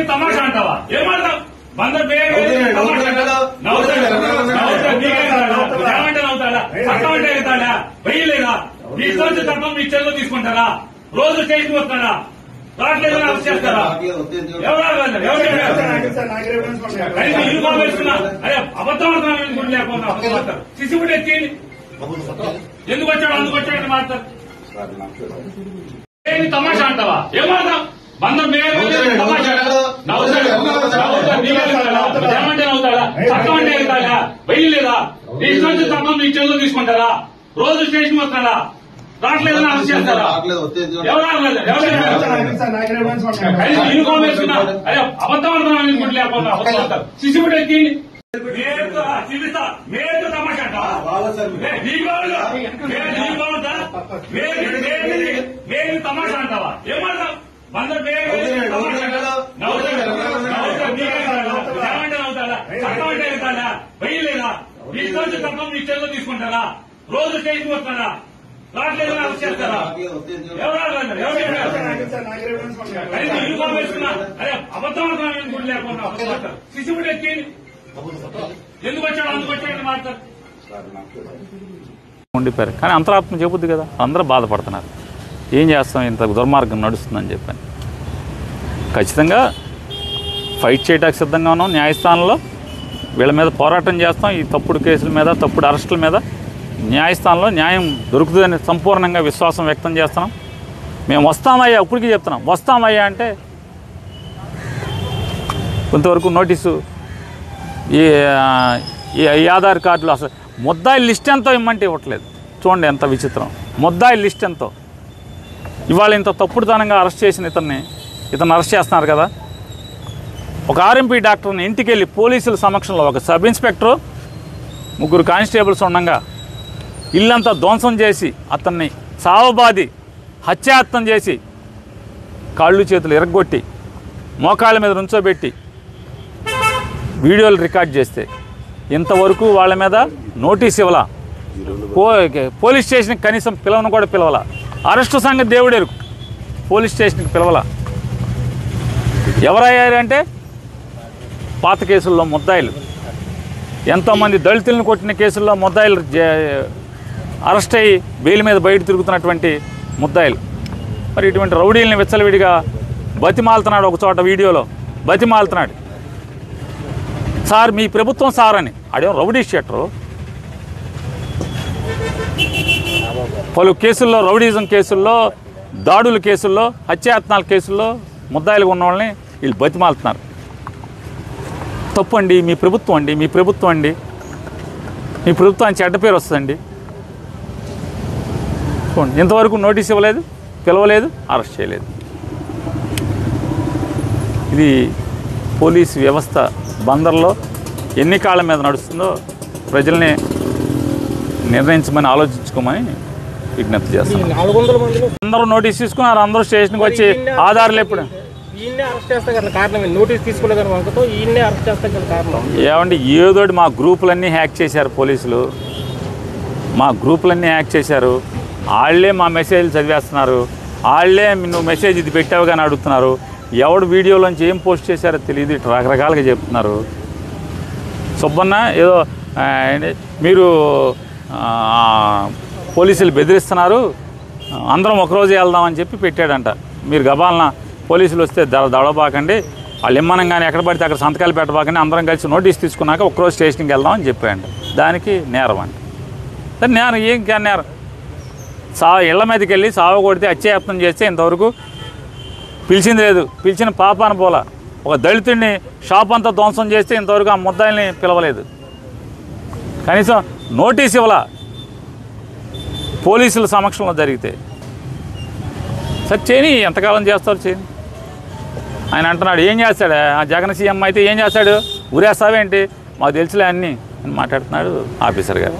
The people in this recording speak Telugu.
తమాషా అంటావా ఏమంటావు బందర్ ఏమంటే అవుతాడా చట్టం అంటే అవుతాడా వెయ్యలేదా మీ రోజు తప్ప మీ చెల్లో తీసుకుంటారా రోజు స్టేషన్ వస్తాడా రావట్లేదు అరెస్ట్ చేస్తారా యూనిఫామ్ వేసుకున్నా అదే అబద్ధం లేకుండా సిసిబుడ్ ఎత్తి ఎందుకు వచ్చాడు అందుకు వచ్చాడని మాట్లాడతారు ఏంటి తమాషా అంటావా ఏమంటావు బంధం ఏమంటే అవుతాడా చట్టం అంటే అవుతాడా వెయ్యలేదా ఈ రోజు తప్ప మీ చెల్లో తీసుకుంటారా రోజు స్టేషన్ వస్తాడా రావట్లేదని అరెస్ట్ చేస్తారా యూనిఫామ్ వేసుకున్నా అదే అబద్ధం లేకుండా సిసిబుడ్ ఎత్తి మేరు తమాషా మేరు తమాషా అంటావా ఏమంటావు బందర్ ఏమంటే అవుతాడా చట్టం అంటే అవుతాడా వెయ్యలేదా ఈ రోజు తప్ప మీ చెల్లో తీసుకుంటారా రోజు స్టేషన్ వస్తాడా రావట్లేదని అరెస్ట్ చేస్తారా యూనిఫామ్ వేసుకున్నా అదే అబద్ధం లేకుండా సిసిబుడ్ ఎత్తి ఎందుకు వచ్చాడు అందుకు వచ్చాడని మాట్లాడతారు ఉండిపోయారు. కానీ అంతరాత్మ చెబుద్ది కదా, అందరూ బాధపడుతున్నారు. ఏం చేస్తాం, ఇంత దుర్మార్గం నడుస్తుందని చెప్పని. ఖచ్చితంగా ఫైట్ చేయడానికి సిద్ధంగా ఉన్నాం. న్యాయస్థానంలో వీళ్ళ మీద పోరాటం చేస్తాం. ఈ తప్పుడు కేసుల మీద, తప్పుడు అరెస్టుల మీద న్యాయస్థానంలో న్యాయం దొరుకుతుందని సంపూర్ణంగా విశ్వాసం వ్యక్తం చేస్తున్నాం. మేము వస్తామయ్యా, ఇప్పటికీ చెప్తున్నాం, వస్తామయ్యా అంటే కొంతవరకు నోటీసు ఈ ఆధార్ కార్డులు అసలు ముద్దాయి లిస్ట్ ఎంతో ఇమ్మంటే ఇవ్వట్లేదు. చూడండి ఎంత విచిత్రం. ముద్దాయి లిస్ట్ ఎంతో. ఇవాళ ఇంత తప్పుడుతనంగా అరెస్ట్ చేసిన ఇతను అరెస్ట్ చేస్తున్నారు కదా. ఒక ఆర్ఎంపీ డాక్టర్ని ఇంటికి వెళ్ళి పోలీసుల సమక్షంలో ఒక సబ్ ఇన్స్పెక్టరు 3 కానిస్టేబుల్స్ ఉండగా ఇల్లంతా ధ్వంసం చేసి అతన్ని సావబాది హత్యాయత్నం చేసి కాళ్ళు చేతులు ఇరగ్గొట్టి మోకాళ్ళ మీద నుంచోబెట్టి వీడియోలు రికార్డ్ చేస్తే ఇంతవరకు వాళ్ళ మీద నోటీస్ ఇవ్వాల. పోలీస్ స్టేషన్కి కనీసం పిలవను కూడా పిలవాల. అరెస్టు సంగతి దేవుడెరుకు, పోలీస్ స్టేషన్కి పిలవాల. ఎవరయ్యారంటే పాత కేసుల్లో ముద్దాయిలు. ఎంతోమంది దళితులను కొట్టిన కేసుల్లో ముద్దాయిలు అరెస్ట్ అయ్యి బెయిల్ మీద బయట తిరుగుతున్నటువంటి ముద్దాయిలు. మరి ఇటువంటి రౌడీల్ని విచ్చలవిడిగా బతిమాలుతున్నాడు. ఒక చోట వీడియోలో బతిమాలుతున్నాడు. సార్ మీ ప్రభుత్వం సార్ అని. ఆడేం రౌడీ షీటరు. పలు కేసుల్లో, రౌడీజం కేసుల్లో, దాడుల కేసుల్లో, హత్యాయత్నాల కేసుల్లో ముద్దాయిలుగా ఉన్న వాళ్ళని వీళ్ళు బతిమాలుతున్నారు. తప్పు అండి, మీ ప్రభుత్వం అండి, మీ ప్రభుత్వం అండి, మీ ప్రభుత్వానికి చెడ్డ పేరు వస్తుందండి. ఇంతవరకు నోటీస్ ఇవ్వలేదు, పిలవలేదు, అరెస్ట్ చేయలేదు. ఇది పోలీసు వ్యవస్థ బందర్లో ఎన్ని కాళ్ళ మీద నడుస్తుందో ప్రజల్ని నిర్ణయించమని ఆలోచించుకోమని విజ్ఞప్తి చేస్తాం. అందరూ నోటీస్ తీసుకున్నారు. అందరూ స్టేషన్కి వచ్చి ఆధారాలు ఎప్పుడు ఏమండి ఏదోటి మా గ్రూపులన్నీ హ్యాక్ చేశారు పోలీసులు. మా గ్రూపులన్నీ హ్యాక్ చేశారు. వాళ్ళే మా మెసేజ్లు చదివేస్తున్నారు. వాళ్ళే నువ్వు మెసేజ్ ఇది పెట్టావు కానీ అడుగుతున్నారు. ఎవడు వీడియోలోంచి ఏం పోస్ట్ చేశారో తెలియదు. ఇటు రకరకాలుగా చెప్తున్నారు. సుబ్బన్న ఏదో మీరు పోలీసులు బెదిరిస్తున్నారు, అందరం ఒకరోజు వెళ్దామని చెప్పి పెట్టాడంట. మీరు గబాలన పోలీసులు వస్తే దడబాకండి, వాళ్ళు ఇమ్మనంగానే ఎక్కడ పడితే అక్కడ సంతకాలు పెట్టబాకండి, అందరం కలిసి నోటీస్ తీసుకున్నాక ఒకరోజు స్టేషన్కి వెళ్దామని చెప్పాడు. దానికి నేరం అంట. నేరం ఏం నేరం? ఇళ్ల మీదకి వెళ్ళి సావ కొడితే హత్యాయత్నం చేస్తే ఇంతవరకు పిలిచింది లేదు. పిలిచిన పాపాన పోలా. ఒక దళితుడిని షాప్ అంతా ధ్వంసం చేస్తే ఇంతవరకు ఆ ముద్దాయిల్ని పిలవలేదు. కనీసం నోటీస్ ఇవ్వాల. పోలీసుల సమక్షంలో జరిగితే సరే చేయని, ఎంతకాలం చేస్తారు చేయని. ఆయన అంటున్నాడు ఏం చేస్తాడు ఆ జగన్ సీఎం అయితే ఏం చేస్తాడు, ఊరేస్తావేంటి, మాకు తెలుసులే అన్నీ అని మాట్లాడుతున్నాడు ఆఫీసర్ గారు.